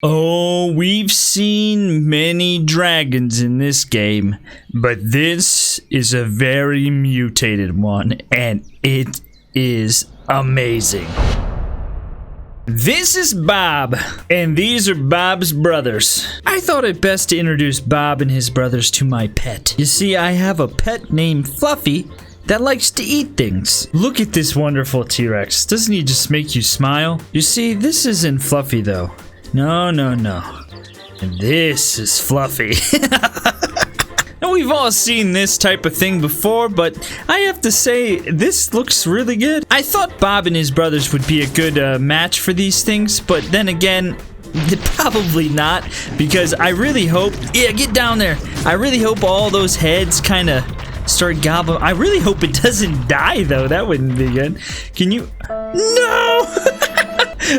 Oh, we've seen many dragons in this game, but this is a very mutated one, and it is amazing. This is Bob, and these are Bob's brothers. I thought it best to introduce Bob and his brothers to my pet. You see, I have a pet named Fluffy that likes to eat things. Look at this wonderful T-Rex. Doesn't he just make you smile? You see, this isn't Fluffy though. No. And this is Fluffy. Now, we've all seen this type of thing before, but I have to say, this looks really good. I thought Bob and his brothers would be a good match for these things, but then again, probably not, because I really hope... Yeah, get down there. I really hope all those heads kind of start gobbling. I really hope it doesn't die, though. That wouldn't be good. Can you... No!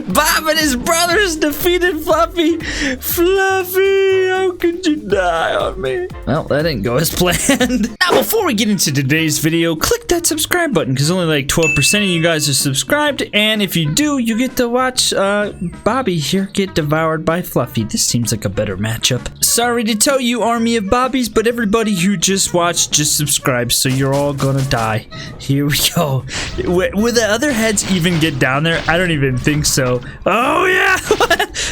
Bob and his brothers defeated Fluffy. Fluffy, how could you die on me? Well, that didn't go as planned. Now, before we get into today's video, click that subscribe button, because only like 12% of you guys are subscribed, and if you do, you get to watch Bobby here get devoured by Fluffy. This seems like a better matchup. Sorry to tell you, army of Bobbies, but everybody who just watched just subscribed, so you're all gonna die. Here we go. Will the other heads even get down there? I don't even think so. Oh yeah,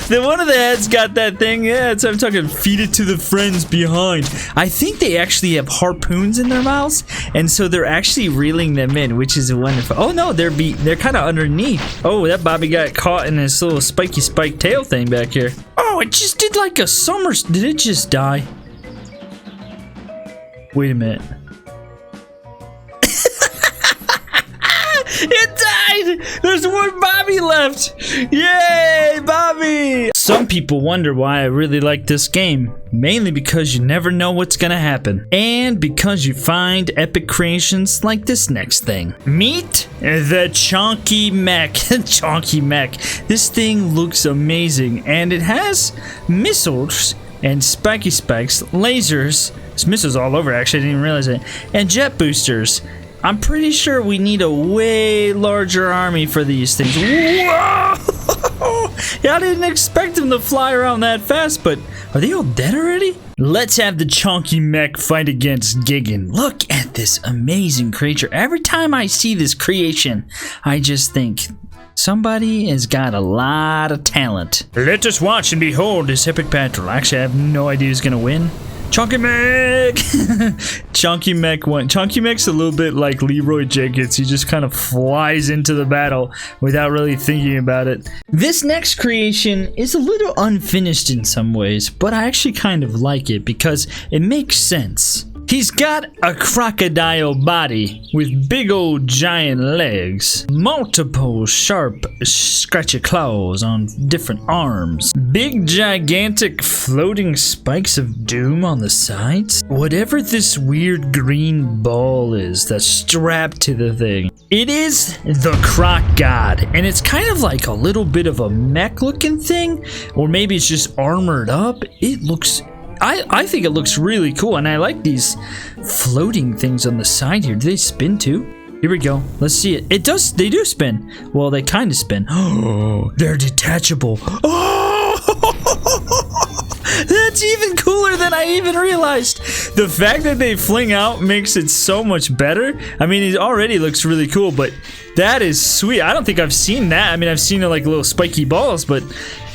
the one of the heads got that thing. Yeah, so I'm talking feed it to the friends behind. I think they actually have harpoons in their mouths, and so they're actually reeling them in, which is wonderful. Oh no, they're kind of underneath. Oh, that Bobby got caught in this little spiky spike tail thing back here. Oh, it just did like a summer. Did it just die? Wait a minute. It died! There's one Bobby left! Yay, Bobby! Some people wonder why I really like this game. Mainly because you never know what's gonna happen. And because you find epic creations like this next thing. Meet the chonky mech. Chonky mech. This thing looks amazing. And it has missiles and spiky spikes, lasers. There's missiles all over, actually, I didn't even realize it. And jet boosters. I'm pretty sure we need a way larger army for these things. Whoa! Yeah, I didn't expect them to fly around that fast, but are they all dead already? Let's have the chonky mech fight against Gigan. Look at this amazing creature. Every time I see this creation, I just think somebody has got a lot of talent. Let us watch and behold this epic battle. Actually, I have no idea who's gonna win. Chonky Mech! Chonky Mech won. Chonky Mech's a little bit like Leroy Jenkins. He just kind of flies into the battle without really thinking about it. This next creation is a little unfinished in some ways, but I actually kind of like it because it makes sense. He's got a crocodile body with big old giant legs, multiple sharp scratchy claws on different arms, big gigantic floating spikes of doom on the sides. Whatever this weird green ball is that's strapped to the thing, it is the Croc God, and it's kind of like a little bit of a mech looking thing, or maybe it's just armored up. It looks... I think it looks really cool, and I like these floating things on the side here. Do they spin too? Here we go. Let's see it. It does. They do spin. Well, they kind of spin. Oh, they're detachable. Oh, that's even cooler than I even realized. The fact that they fling out makes it so much better. I mean, it already looks really cool, but that is sweet. I don't think I've seen that. I mean, I've seen like little spiky balls, but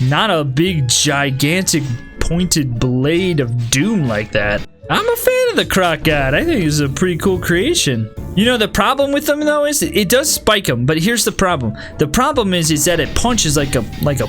not a big, gigantic, pointed blade of doom like that. I'm a fan of the Croc God. I think it's a pretty cool creation. You know, the problem with them though is it does spike them, but here's the problem. The problem is that it punches like a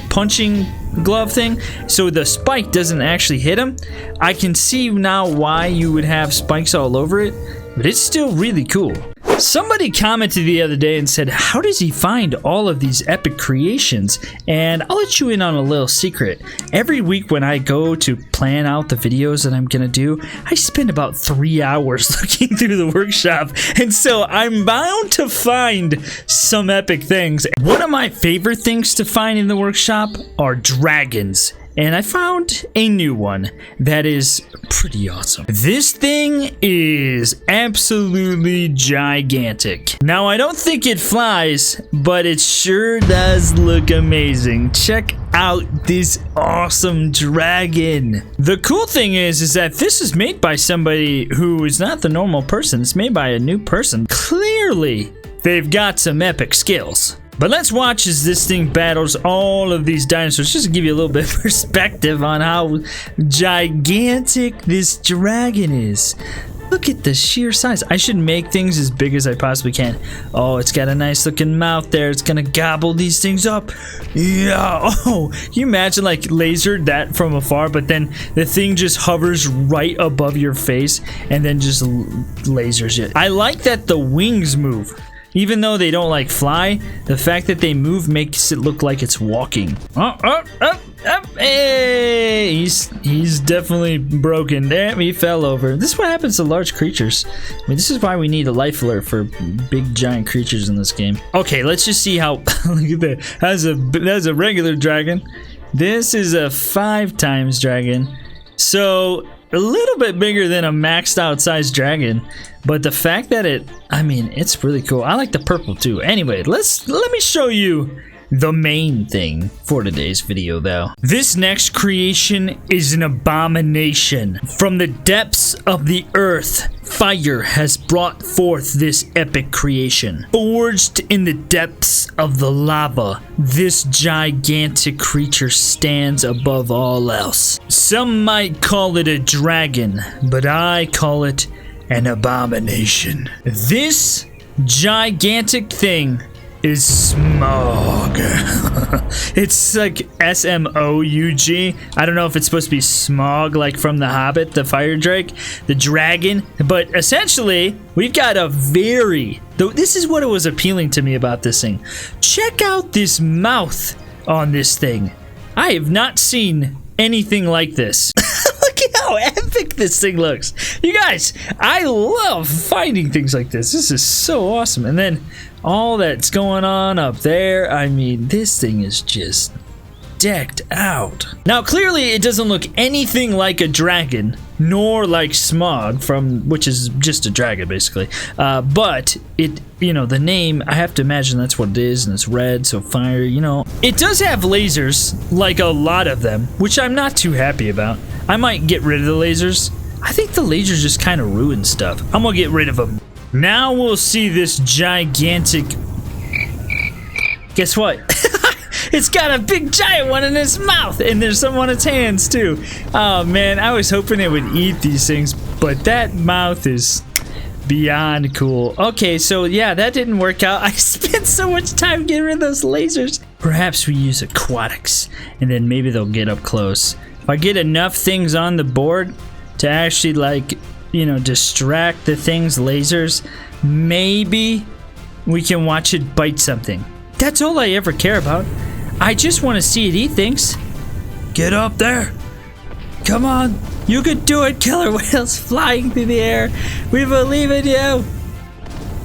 punching glove thing, so the spike doesn't actually hit him. I can see now why you would have spikes all over it, but it's still really cool. Somebody commented the other day and said, how does he find all of these epic creations? And I'll let you in on a little secret. Every week when I go to plan out the videos that I'm gonna do, I spend about 3 hours looking through the workshop, and so I'm bound to find some epic things. One of my favorite things to find in the workshop are dragons. and I found a new one that is pretty awesome. This thing is absolutely gigantic. Now, I don't think it flies, but it sure does look amazing. Check out this awesome dragon. The cool thing is that this is made by somebody who is not the normal person. It's made by a new person. Clearly, they've got some epic skills. But let's watch as this thing battles all of these dinosaurs, just to give you a little bit of perspective on how gigantic this dragon is. Look at the sheer size. I should make things as big as I possibly can. Oh, it's got a nice looking mouth there. It's gonna gobble these things up. Yeah. Oh, can you imagine like lasered that from afar, but then the thing just hovers right above your face and then just lasers it. I like that the wings move. Even though they don't like fly, the fact that they move makes it look like it's walking. Oh, hey! He's definitely broken. Damn, he fell over. This is what happens to large creatures. I mean, this is why we need a life alert for big giant creatures in this game. Okay, let's just see how. Look at that. That's a regular dragon. This is a 5 times dragon. So a little bit bigger than a maxed out size dragon, but the fact that it's really cool. I like the purple too. Anyway, let me show you the main thing for today's video though. This next creation is an abomination. From the depths of the earth, fire has brought forth this epic creation. Forged in the depths of the lava, this gigantic creature stands above all else. Some might call it a dragon, but I call it an abomination. This gigantic thing is Smog. It's like S-M-O-U-G. I don't know if it's supposed to be Smog, like from The Hobbit, the fire drake, the dragon. But essentially, we've got a this is what was appealing to me about this thing. Check out this mouth on this thing. I have not seen anything like this. Look at how epic this thing looks. You guys, I love finding things like this. This is so awesome. And then all that's going on up there, I mean, this thing is just decked out. Now, clearly, it doesn't look anything like a dragon, nor like Smog, which is just a dragon, basically. But it, the name, I have to imagine that's what it is, and it's red, so fire, It does have lasers, like a lot of them, which I'm not too happy about. I might get rid of the lasers. I think the lasers just kind of ruin stuff. I'm gonna get rid of them. Now we'll see this gigantic... Guess what? It's got a big giant one in its mouth, and there's some on its hands too. Oh man, I was hoping it would eat these things, but that mouth is beyond cool. Okay, so yeah, that didn't work out. I spent so much time getting rid of those lasers. Perhaps we use aquatics, and then maybe they'll get up close. If I get enough things on the board to actually distract the thing's lasers, maybe we can watch it bite something. That's all I ever care about. I just want to see it eat things. Get up there. Come on. You can do it, killer whales flying through the air. We believe in you.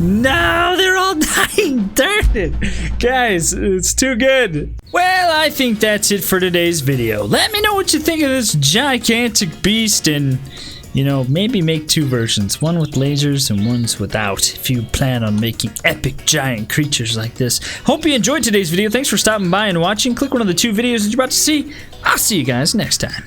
No, they're all dying. Darn it. Guys, it's too good. Well, I think that's it for today's video. Let me know what you think of this gigantic beast, and maybe make 2 versions, one with lasers and one's without, if you plan on making epic giant creatures like this. Hope you enjoyed today's video. Thanks for stopping by and watching. Click one of the 2 videos that you're about to see. I'll see you guys next time.